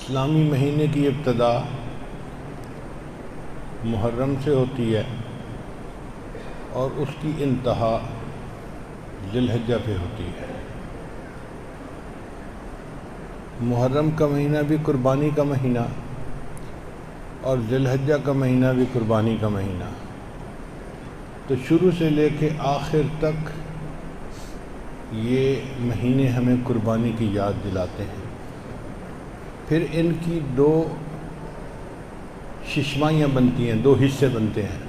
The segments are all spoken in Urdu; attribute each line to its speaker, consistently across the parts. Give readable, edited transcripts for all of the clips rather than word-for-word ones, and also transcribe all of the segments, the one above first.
Speaker 1: اسلامی مہینے کی ابتدا محرم سے ہوتی ہے اور اس کی انتہا ذی الحجہ پہ ہوتی ہے۔ محرم کا مہینہ بھی قربانی کا مہینہ اور ذی الحجہ کا مہینہ بھی قربانی کا مہینہ، تو شروع سے لے کے آخر تک یہ مہینے ہمیں قربانی کی یاد دلاتے ہیں۔ پھر ان کی دو ششماہیاں بنتی ہیں، دو حصے بنتے ہیں۔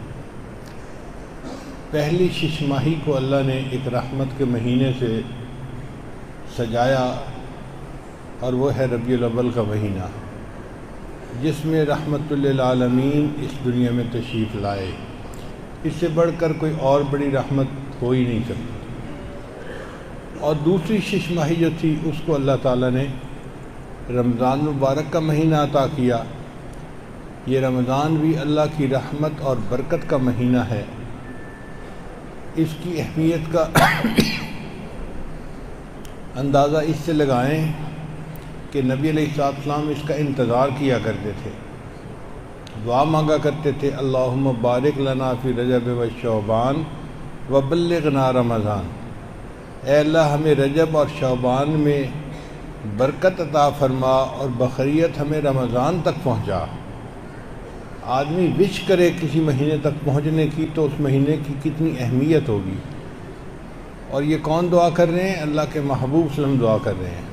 Speaker 1: پہلی ششماہی کو اللہ نے ایک رحمت کے مہینے سے سجایا اور وہ ہے ربیع الاول کا مہینہ، جس میں رحمت للعالمین اس دنیا میں تشریف لائے۔ اس سے بڑھ کر کوئی اور بڑی رحمت ہو ہی نہیں سکتی۔ اور دوسری ششماہی جو تھی اس کو اللہ تعالیٰ نے رمضان مبارک کا مہینہ عطا کیا۔ یہ رمضان بھی اللہ کی رحمت اور برکت کا مہینہ ہے۔ اس کی اہمیت کا اندازہ اس سے لگائیں کہ نبی علیہ السلام اس کا انتظار کیا کرتے تھے، دعا مانگا کرتے تھے، اللہم بارک لنا فی رجب و شعبان وبلغنا رمضان۔ اے اللہ ہمیں رجب اور شعبان میں برکت عطا فرما اور بخیریت ہمیں رمضان تک پہنچا۔ آدمی وش کرے کسی مہینے تک پہنچنے کی تو اس مہینے کی کتنی اہمیت ہوگی۔ اور یہ کون دعا کر رہے ہیں؟ اللہ کے محبوب صلی اللہ علیہ وسلم دعا کر رہے ہیں۔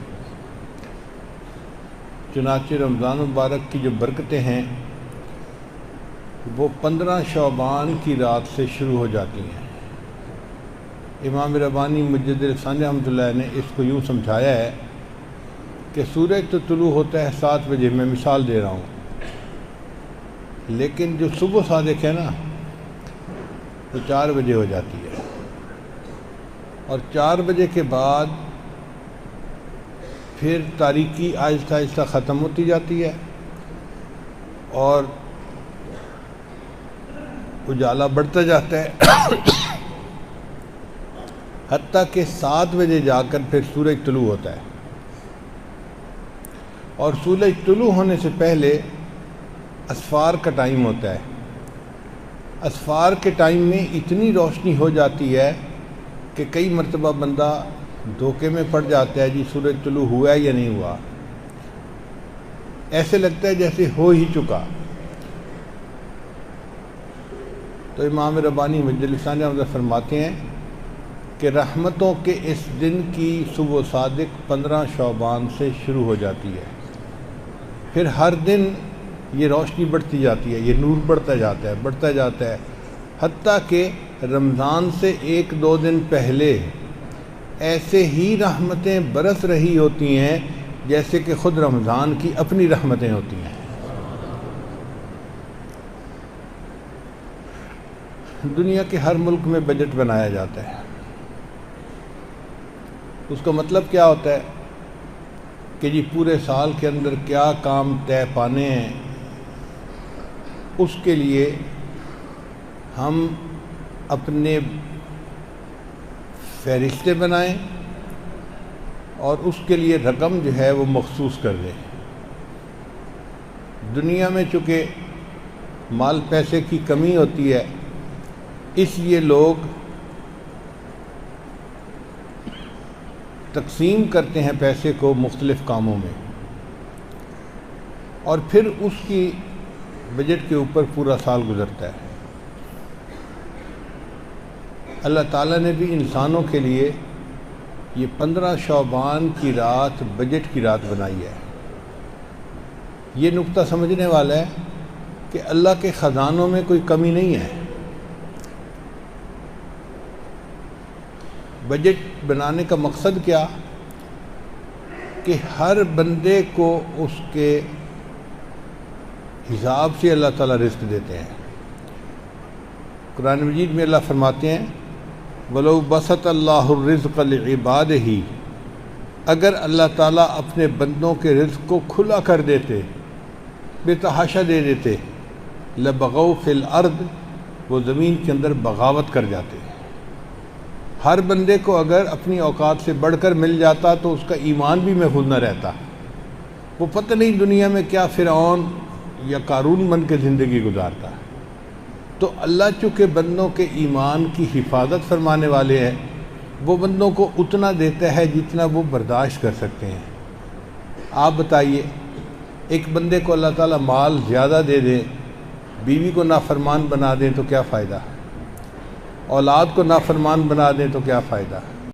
Speaker 1: چنانچہ رمضان مبارک کی جو برکتیں ہیں وہ 15 شعبان کی رات سے شروع ہو جاتی ہیں۔ امام ربانی مجدد ثانی رحمۃ اللہ نے اس کو یوں سمجھایا ہے کہ سورج تو طلوع ہوتا ہے 7 بجے، میں مثال دے رہا ہوں، لیکن جو صبح صادق ہے نا وہ 4 بجے ہو جاتی ہے، اور 4 بجے کے بعد پھر تاریکی آہستہ آہستہ ختم ہوتی جاتی ہے اور اجالا بڑھتا جاتا ہے حتیٰ کہ 7 بجے جا کر پھر سورج طلوع ہوتا ہے۔ اور سورج طلوع ہونے سے پہلے اسفار کا ٹائم ہوتا ہے۔ اسفار کے ٹائم میں اتنی روشنی ہو جاتی ہے کہ کئی مرتبہ بندہ دھوکے میں پڑ جاتا ہے، جی سورج طلوع ہوا ہے یا نہیں ہوا، ایسے لگتا ہے جیسے ہو ہی چکا۔ تو امام ربانی مجدد ثانی رحمۃ اللہ فرماتے ہیں کہ رحمتوں کے اس دن کی صبح صادق 15 شعبان سے شروع ہو جاتی ہے۔ پھر ہر دن یہ روشنی بڑھتی جاتی ہے، یہ نور بڑھتا جاتا ہے حتیٰ کہ رمضان سے 1-2 دن پہلے ایسے ہی رحمتیں برس رہی ہوتی ہیں جیسے کہ خود رمضان کی اپنی رحمتیں ہوتی ہیں۔ دنیا کے ہر ملک میں بجٹ بنایا جاتا ہے۔ اس کا مطلب کیا ہوتا ہے کہ جی پورے سال کے اندر کیا کام طے پانے ہیں، اس کے لیے ہم اپنے فہرستیں بنائیں اور اس کے لیے رقم جو ہے وہ مخصوص کر دیں۔ دنیا میں چونکہ مال پیسے کی کمی ہوتی ہے، اس لیے لوگ تقسیم کرتے ہیں پیسے کو مختلف کاموں میں، اور پھر اس کی بجٹ کے اوپر پورا سال گزرتا ہے۔ اللہ تعالیٰ نے بھی انسانوں کے لیے یہ 15 شعبان کی رات بجٹ کی رات بنائی ہے۔ یہ نقطہ سمجھنے والا ہے کہ اللہ کے خزانوں میں کوئی کمی نہیں ہے۔ بجٹ بنانے کا مقصد کیا کہ ہر بندے کو اس کے حساب سے اللہ تعالیٰ رزق دیتے ہیں۔ قرآن مجید میں اللہ فرماتے ہیں وَلَوْ بَسَطَ اللَّهُ الرِّزْقَ لِعِبَادِهِ، اگر اللہ تعالیٰ اپنے بندوں کے رزق کو کھلا کر دیتے، بے تحاشا دے دیتے، لَبَغَوْا فِي الْأَرْضِ، وہ زمین کے اندر بغاوت کر جاتے۔ ہر بندے کو اگر اپنی اوقات سے بڑھ کر مل جاتا تو اس کا ایمان بھی محفوظ نہ رہتا۔ وہ پتہ نہیں دنیا میں کیا فرعون یا قارون بن کے زندگی گزارتا ہے۔ تو اللہ چونکہ بندوں کے ایمان کی حفاظت فرمانے والے ہیں، وہ بندوں کو اتنا دیتا ہے جتنا وہ برداشت کر سکتے ہیں۔ آپ بتائیے، ایک بندے کو اللہ تعالیٰ مال زیادہ دے دے، بیوی کو نافرمان بنا دیں تو کیا فائدہ؟ اولاد کو نافرمان بنا دیں تو کیا فائدہ؟